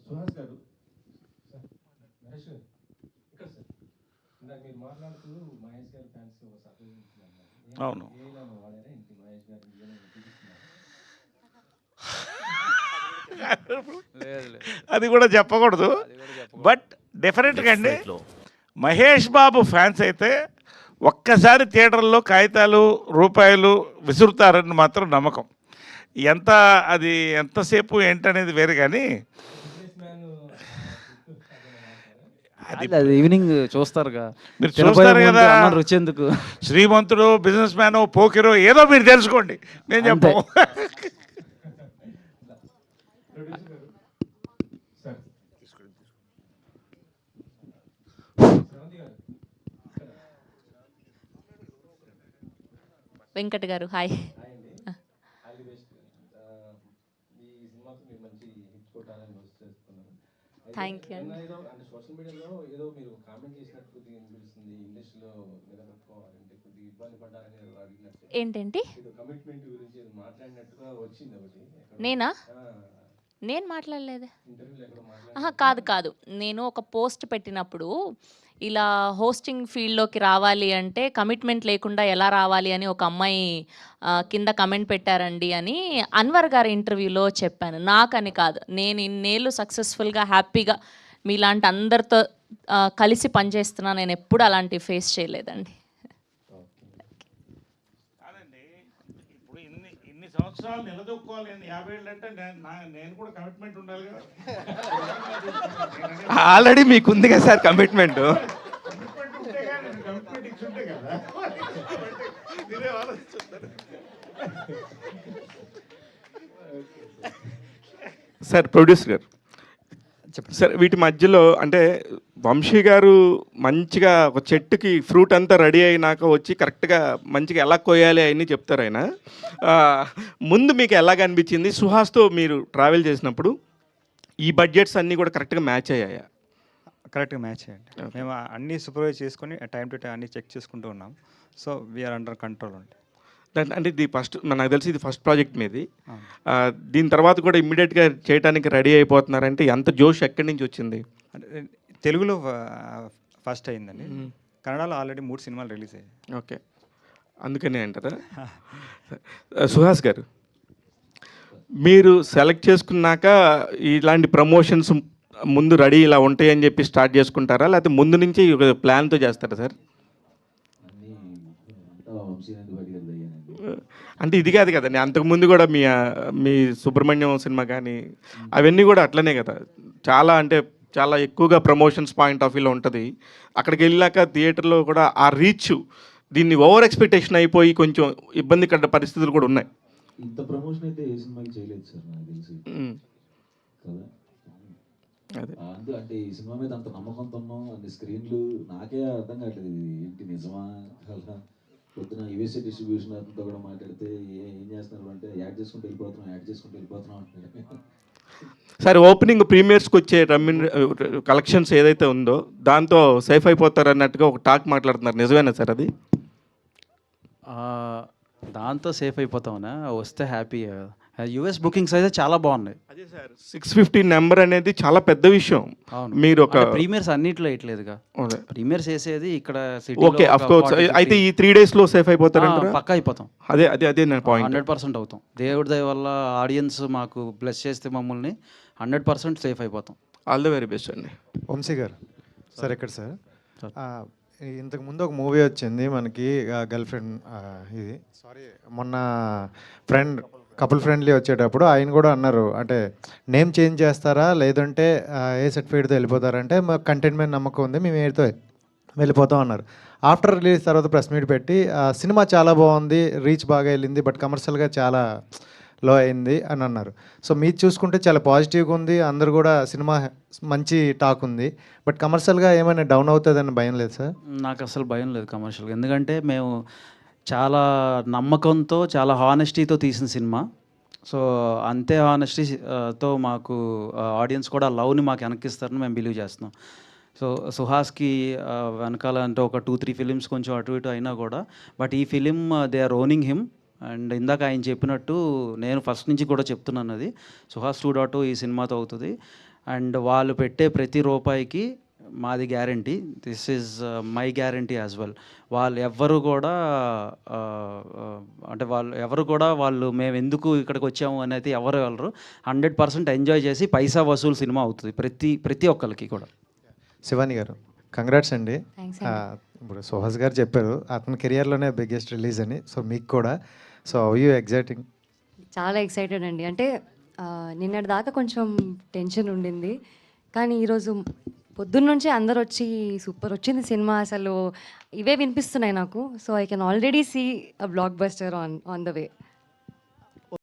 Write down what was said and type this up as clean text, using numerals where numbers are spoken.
సుహాస్ గారు, మహేష్ గారు ఇక్కడ సార్, ఇందాక మీరు మాట్లాడుతూ మహేష్ గారి ఫ్యాన్స్ ఒక సర్ప్రైజ్ అవును వాడారా ఇంటి మహేష్ గారు అది కూడా చెప్పకూడదు, బట్ డెఫినెట్గా అండి మహేష్ బాబు ఫ్యాన్స్ అయితే ఒక్కసారి థియేటర్లో కాగితాలు రూపాయలు విసురుతారని మాత్రం నమ్మకం. అది ఎంతసేపు ఏంటనేది వేరు, కానీ అది ఈవినింగ్ చూస్తారుగా, మీరు చూస్తారు కదా. రుచేందుకు శ్రీమంతుడు, బిజినెస్ మ్యాన్, పోకిరో ఏదో మీరు తెలుసుకోండి, నేను చెప్పు. వెంకట్ గారు హాయ్. Thank you. సోషల్ మీడియాలో ఏదో మీరు కామెంట్ చేసినట్టు అనిపిస్తుంది, ఇండస్ట్రీలో నిలబెట్టుకోవాలంటే కొద్దిగా ఇబ్బంది పడ్డారని అడిగినట్టు. ఏంటంటే కమిట్మెంట్ గురించి మాట్లాడినట్టుగా వచ్చింది ఒకటి. నేనా? నేను మాట్లాడలేదు. కాదు కాదు, నేను ఒక పోస్ట్ పెట్టినప్పుడు ఇలా హోస్టింగ్ ఫీల్డ్లోకి రావాలి అంటే కమిట్మెంట్ లేకుండా ఎలా రావాలి అని ఒక అమ్మాయి కింద కమెంట్ పెట్టారండి అని అన్వర్ గారి ఇంటర్వ్యూలో చెప్పాను. నాకని కాదు, నేను ఇన్నేళ్ళు సక్సెస్ఫుల్గా హ్యాపీగా మీలాంటి అందరితో కలిసి పనిచేస్తున్నా, నేను ఎప్పుడు అలాంటి ఫేస్ చేయలేదండి. ఇప్పుడు ఇన్ని సంవత్సరాలు నిలదొక్కోవాలి, 50 ఏళ్ళు అంటే నేను కూడా కమిట్మెంట్ ఉండాలి కదా. ఆల్రెడీ మీకు ఉంది కదా సార్ కమిట్మెంట్. సార్ ప్రొడ్యూసర్ గారు సార్, వీటి మధ్యలో అంటే వంశీ గారు మంచిగా ఒక చెట్టుకి ఫ్రూట్ అంతా రెడీ అయినాక వచ్చి కరెక్ట్గా మంచిగా ఎలా కోయాలి అని చెప్తారు ఆయన. ముందు మీకు ఎలాగ అనిపించింది? సుహాస్తో మీరు ట్రావెల్ చేసినప్పుడు ఈ బడ్జెట్స్ అన్నీ కూడా కరెక్ట్గా మ్యాచ్ అయ్యాయా? కరెక్ట్గా మ్యాచ్ అయ్యండి. మేము అన్నీ సూపర్వైజ్ చేసుకొని టైం టు టైం అన్నీ చెక్ చేసుకుంటూ ఉన్నాం. సో వీఆర్ అండర్ కంట్రోల్ అండి. అంటే ఇది ఫస్ట్, నాకు తెలిసి ఇది ఫస్ట్ ప్రాజెక్ట్ మీది. దీని తర్వాత కూడా ఇమ్మీడియట్గా చేయడానికి రెడీ అయిపోతున్నారంటే ఎంత జోష్ ఎక్కడి నుంచి వచ్చింది? అంటే తెలుగులో ఫస్ట్ అయిందండి, కన్నడలో ఆల్రెడీ 3 సినిమాలు రిలీజ్ అయ్యాయి. ఓకే, అందుకనే అంటారా? సుహాస్ గారు, మీరు సెలెక్ట్ చేసుకున్నాక ఇలాంటి ప్రమోషన్స్ ముందు రెడీ ఇలా ఉంటాయని చెప్పి స్టార్ట్ చేసుకుంటారా, లేకపోతే ముందు నుంచి ప్లాన్తో చేస్తారా సార్? అంటే ఇది కాదు కదండి, అంతకుముందు కూడా మీ సుబ్రహ్మణ్యం సినిమా కానీ అవన్నీ కూడా అట్లనే కదా, చాలా ఎక్కువగా ప్రమోషన్స్ పాయింట్ ఆఫ్ వ్యూలో ఉంటుంది. అక్కడికి వెళ్ళాక థియేటర్లో కూడా ఆ రీచ్ దీన్ని ఓవర్ ఎక్స్పెక్టేషన్ అయిపోయి కొంచెం ఇబ్బందికర పరిస్థితులు కూడా ఉన్నాయి. ఇంత ప్రమోషన్ అయితే ఏ సినిమాకి చేయలేదు సార్ నాకు తెలిసి కదా. అదే అంటే ఈ సినిమా మీద అంత నమ్మకంతో ఉన్నాం, అన్ని స్క్రీన్లు, నాకే అర్థం కావట్లేదు ఏంటి నిజమా కదా. పొద్దున యూఎస్ఏ డిస్ట్రిబ్యూషన్ అతనితో కూడా మాట్లాడితే ఏం చేస్తున్నారు అంటే యాడ్ చేసుకుంటూ వెళ్ళిపోతున్నాం అంటున్నాడు. సరే, ఓపెనింగ్ ప్రీమియర్స్కి వచ్చే కలెక్షన్స్ ఏదైతే ఉందో దాంతో సేఫ్ అయిపోతారు అన్నట్టుగా ఒక టాక్ మాట్లాడుతున్నారు, నిజమేనా సార్ అది? దాంతో సేఫ్ అయిపోతామన్నా, వస్తే హ్యాపీ. యూఎస్ బుకింగ్స్ అయితే చాలా బాగున్నాయి. అదే సార్, 650 నెంబర్ అనేది చాలా పెద్ద విషయం. మీరు ఒక ప్రీమియర్స్ అన్నిట్లో ఇట్లేదుగా, ప్రీమియర్స్ వేసేది ఇక్కడ సిటీ. Okay, of course. అయితే ఈ 3 డేస్లో సేఫ్ అయిపోతారంటారా? పక్కా అయిపోతాం. అదే నా పాయింట్. 100% అవుతాం. దేవుడి దయ వల్ల ఆడియన్స్ మాకు బ్లెస్ చేస్తే మమ్మల్ని 100% సేఫ్ అయిపోతాం. ఆల్ ద వెరీ బెస్ట్ అండి. వంశీ గారు సార్, ఎక్కడ సార్? ఇంతకుముందు ఒక మూవీ వచ్చింది మనకి, గర్ల్ ఫ్రెండ్, ఇది మొన్న కపుల్ ఫ్రెండ్లీ వచ్చేటప్పుడు ఆయన కూడా అన్నారు, అంటే నేమ్ చేంజ్ చేస్తారా లేదంటే ఏ సర్టిఫికేట్తో వెళ్ళిపోతారంటే మాకు కంటెంట్ మీద నమ్మకం ఉంది, మేము ఏతో వెళ్ళిపోతాం అన్నారు. ఆఫ్టర్ రిలీజ్ తర్వాత ప్రెస్ మీట్ పెట్టి సినిమా చాలా బాగుంది, రీచ్ బాగా వెళ్ళింది, బట్ కమర్షియల్గా చాలా లో అయింది అని అన్నారు. సో మీరు చూసుకుంటే చాలా పాజిటివ్గా ఉంది, అందరు కూడా సినిమా మంచి టాక్ ఉంది, బట్ కమర్షియల్గా ఏమైనా డౌన్ అవుతుందని భయం లేదు సార్? నాకు అసలు భయం లేదు కమర్షియల్గా, ఎందుకంటే మేము చాలా నమ్మకంతో చాలా హానెస్టీతో తీసిన సినిమా. సో అంతే హానెస్టీతో మాకు ఆడియన్స్ కూడా లవ్ని మాకు వెనక్కిస్తారని మేము బిలీవ్ చేస్తున్నాం. సో సుహాస్కి వెనకాల అంటే ఒక 2-3 ఫిలిమ్స్ కొంచెం అటు ఇటు అయినా కూడా, బట్ ఈ film they are owning him. And ఇందాక ఆయన చెప్పినట్టు నేను ఫస్ట్ నుంచి కూడా చెప్తున్నాను, అది సుహాస్ 2.0 ఈ సినిమాతో అవుతుంది. అండ్ వాళ్ళు పెట్టే ప్రతి రూపాయికి మాది guarantee. This is my guarantee as well. వాళ్ళు ఎవ్వరు కూడా అంటే వాళ్ళు మేము ఎందుకు ఇక్కడికి వచ్చాము అనేది ఎవరు వెళ్ళరు. 100% ఎంజాయ్ చేసి పైసా వసూలు సినిమా అవుతుంది ప్రతి ఒక్కరికి కూడా. శివాని గారు కంగ్రాట్స్ అండి. థ్యాంక్స్ ఇప్పుడు సుహాస్ గారు చెప్పారు అతని కెరియర్లోనే బిగ్గెస్ట్ రిలీజ్ అని. సో మీకు కూడా సో యూ ఎగ్జైటింగ్? చాలా ఎక్సైటెడ్ అండి. అంటే నిన్నటి దాకా కొంచెం టెన్షన్ ఉండింది, కానీ ఈరోజు పొద్దున్న నుంచి అందరు వచ్చి సూపర్ వచ్చింది సినిమా అసలు ఇవే వినిపిస్తున్నాయి నాకు. So I can already see a blockbuster on the way.